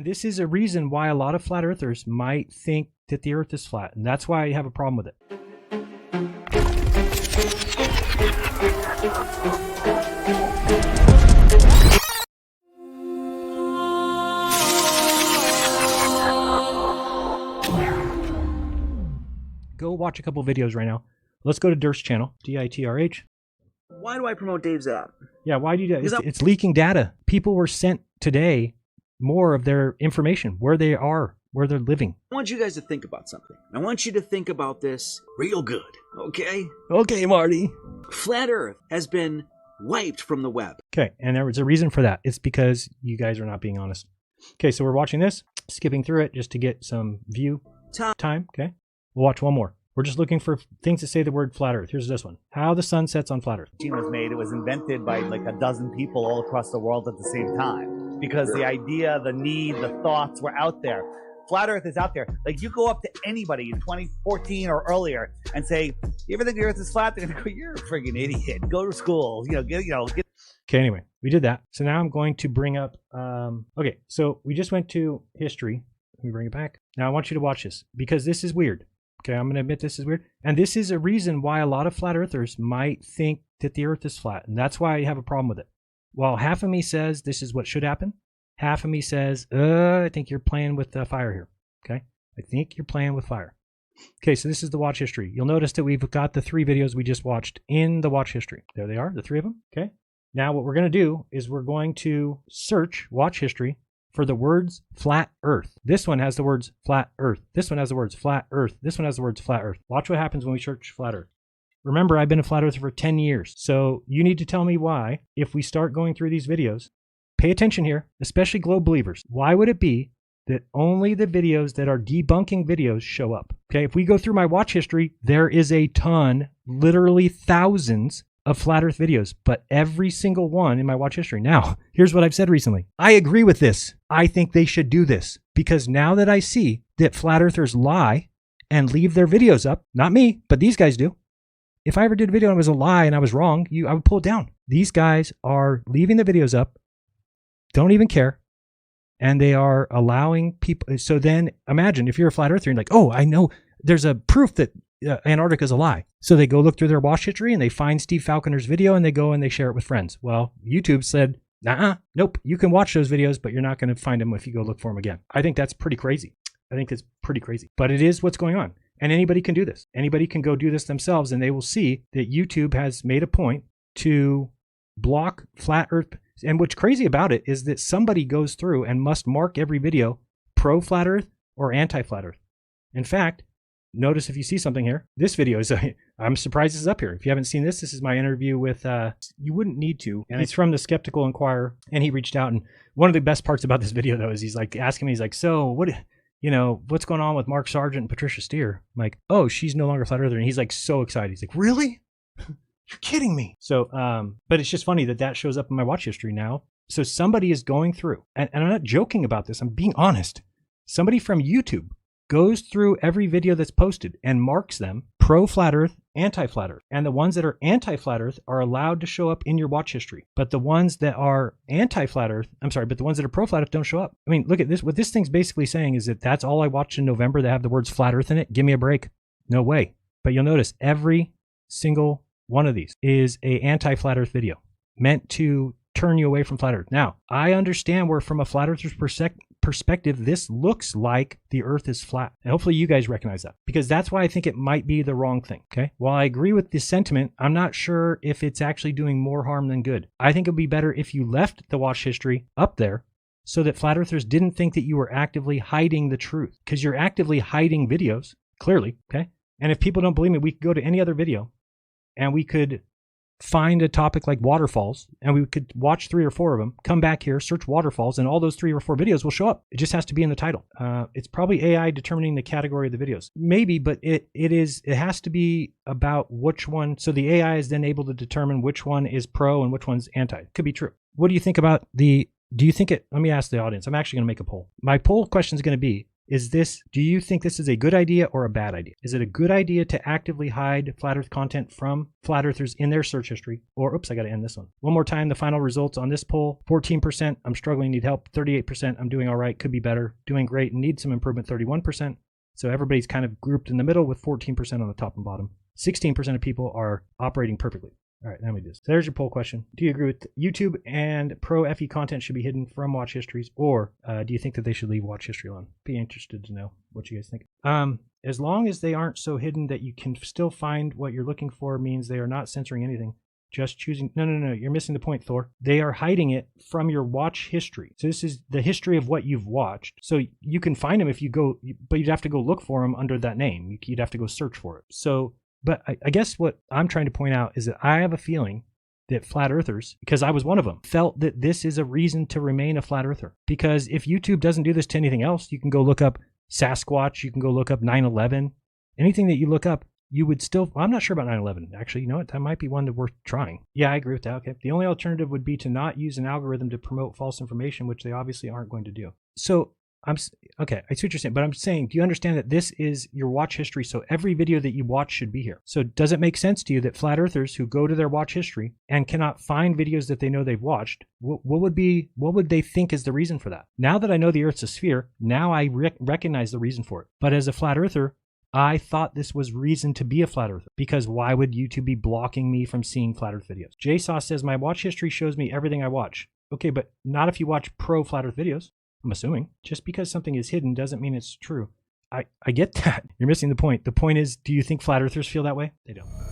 And this is a reason why a lot of flat earthers might think that the earth is flat. And that's why I have a problem with it. Go watch a couple videos right now. Let's go to Dirt's channel, DITRH. Why do I promote Dave's app? Yeah, why do you do that? It's leaking data. People were sent today more of their information, where they are, where they're living. I want you guys to think about something. I want you to think about this real good, okay? Okay, Marty. Flat Earth has been wiped from the web. Okay, and there was a reason for that. It's because you guys are not being honest. Okay, so we're watching this, skipping through it just to get some view time. Okay, we'll watch one more. We're just looking for things that say the word flat earth. Here's this one. How the sun sets on flat earth. It was made. It was invented by like a dozen people all across the world at the same time. Because the idea, the need, the thoughts were out there. Flat earth is out there. Like you go up to anybody in 2014 or earlier and say, you ever think the earth is flat? They're gonna go, you're a friggin' idiot. Go to school. Get. Okay, anyway, we did that. So now I'm going to bring up, okay, so we just went to history. Let me bring it back. Now I want you to watch this because this is weird. Okay, I'm going to admit this is weird. And this is a reason why a lot of flat earthers might think that the earth is flat. And that's why I have a problem with it. Well, half of me says this is what should happen. Half of me says, I think you're playing with fire here. Okay, I think you're playing with fire. Okay, so this is the watch history. You'll notice that we've got the 3 videos we just watched in the watch history. There they are, the 3 of them. Okay, now what we're going to do is we're going to search watch history for the words flat earth. This one has the words flat earth. This one has the words flat earth. This one has the words flat earth. Watch what happens when we search flat earth. Remember, I've been a flat earther for 10 years. So you need to tell me why, if we start going through these videos, pay attention here, especially globe believers. Why would it be that only the videos that are debunking videos show up? Okay, if we go through my watch history, there is a ton, literally thousands of flat earth videos, but every single one in my watch history. Now, here's what I've said recently. I agree with this. I think they should do this because now that I see that flat earthers lie and leave their videos up, not me, but these guys do. If I ever did a video and it was a lie and I was wrong, I would pull it down. These guys are leaving the videos up, don't even care, and they are allowing people. So then imagine if you're a flat earther and like, oh, I know there's a proof that Antarctica is a lie. So they go look through their watch history and they find Steve Falconer's video and they go and they share it with friends. Well, YouTube said, nope, you can watch those videos, but you're not going to find them if you go look for them again. I think that's pretty crazy. I think it's pretty crazy, but it is what's going on. And anybody can do this. Anybody can go do this themselves and they will see that YouTube has made a point to block flat earth. And what's crazy about it is that somebody goes through and must mark every video pro flat earth or anti flat earth. In fact, notice if you see something here, this video is, I'm surprised this is up here. If you haven't seen this, this is my interview with, you wouldn't need to. And it's from the Skeptical Inquirer. And he reached out. And one of the best parts about this video, though, is he's like asking me, he's like, so what's going on with Mark Sargent and Patricia Steer? I'm like, oh, she's no longer flat earther. And he's like so excited. He's like, really? You're kidding me. So, but it's just funny that that shows up in my watch history now. So somebody is going through, and I'm not joking about this. I'm being honest. Somebody from YouTube goes through every video that's posted and marks them pro flat earth, anti flat earth. And the ones that are anti flat earth are allowed to show up in your watch history. But the ones that are anti flat earth, but the ones that are pro flat earth don't show up. I mean, look at this. What this thing's basically saying is that that's all I watched in November that have the words flat earth in it. Give me a break. No way. But you'll notice every single one of these is a anti flat earth video meant to turn you away from flat earth. Now, I understand where from a flat earther's perspective, this looks like the earth is flat. And hopefully you guys recognize that because that's why I think it might be the wrong thing. Okay. While I agree with this sentiment, I'm not sure if it's actually doing more harm than good. I think it'd be better if you left the watch history up there so that flat earthers didn't think that you were actively hiding the truth because you're actively hiding videos clearly. Okay. And if people don't believe me, we could go to any other video and we could find a topic like waterfalls and we could watch 3 or 4 of them, come back here, search waterfalls, and all those 3 or 4 videos will show up. It just has to be in the title. It's probably AI determining the category of the videos. Maybe, but it has to be about which one. So the AI is then able to determine which one is pro and which one's anti. It could be true. What do you think about let me ask the audience. I'm actually going to make a poll. My poll question is going to be, do you think this is a good idea or a bad idea? Is it a good idea to actively hide flat earth content from flat earthers in their search history? Or, oops, I got to end this one. One more time, the final results on this poll: 14%, I'm struggling, need help; 38%, I'm doing all right, could be better; doing great, need some improvement, 31%. So everybody's kind of grouped in the middle with 14% on the top and bottom. 16% of people are operating perfectly. All right, now we do this. So there's your poll question. Do you agree with YouTube and pro FE content should be hidden from watch histories, or do you think that they should leave watch history alone? Be interested to know what you guys think. As long as they aren't so hidden that you can still find what you're looking for, means they are not censoring anything. Just choosing. No, you're missing the point, Thor. They are hiding it from your watch history. So this is the history of what you've watched. So you can find them if you go, but you'd have to go look for them under that name. You'd have to go search for it. So, but I guess what I'm trying to point out is that I have a feeling that flat earthers, because I was one of them, felt that this is a reason to remain a flat earther. Because if YouTube doesn't do this to anything else, you can go look up Sasquatch, you can go look up 9/11, anything that you look up, you would still, I'm not sure about 9/11. Actually, you know what? That might be one that worth trying. Yeah, I agree with that. Okay. The only alternative would be to not use an algorithm to promote false information, which they obviously aren't going to do. So okay, I see what you're saying, but I'm saying, do you understand that this is your watch history? So every video that you watch should be here. So does it make sense to you that flat earthers who go to their watch history and cannot find videos that they know they've watched, what would they think is the reason for that? Now that I know the Earth's a sphere, now I recognize the reason for it. But as a flat earther, I thought this was reason to be a flat earther, because why would YouTube be blocking me from seeing flat earth videos? JSauce says, my watch history shows me everything I watch. Okay, but not if you watch pro flat earth videos. I'm assuming. Just because something is hidden doesn't mean it's true. I get that. You're missing the point. The point is, do you think flat earthers feel that way? They don't.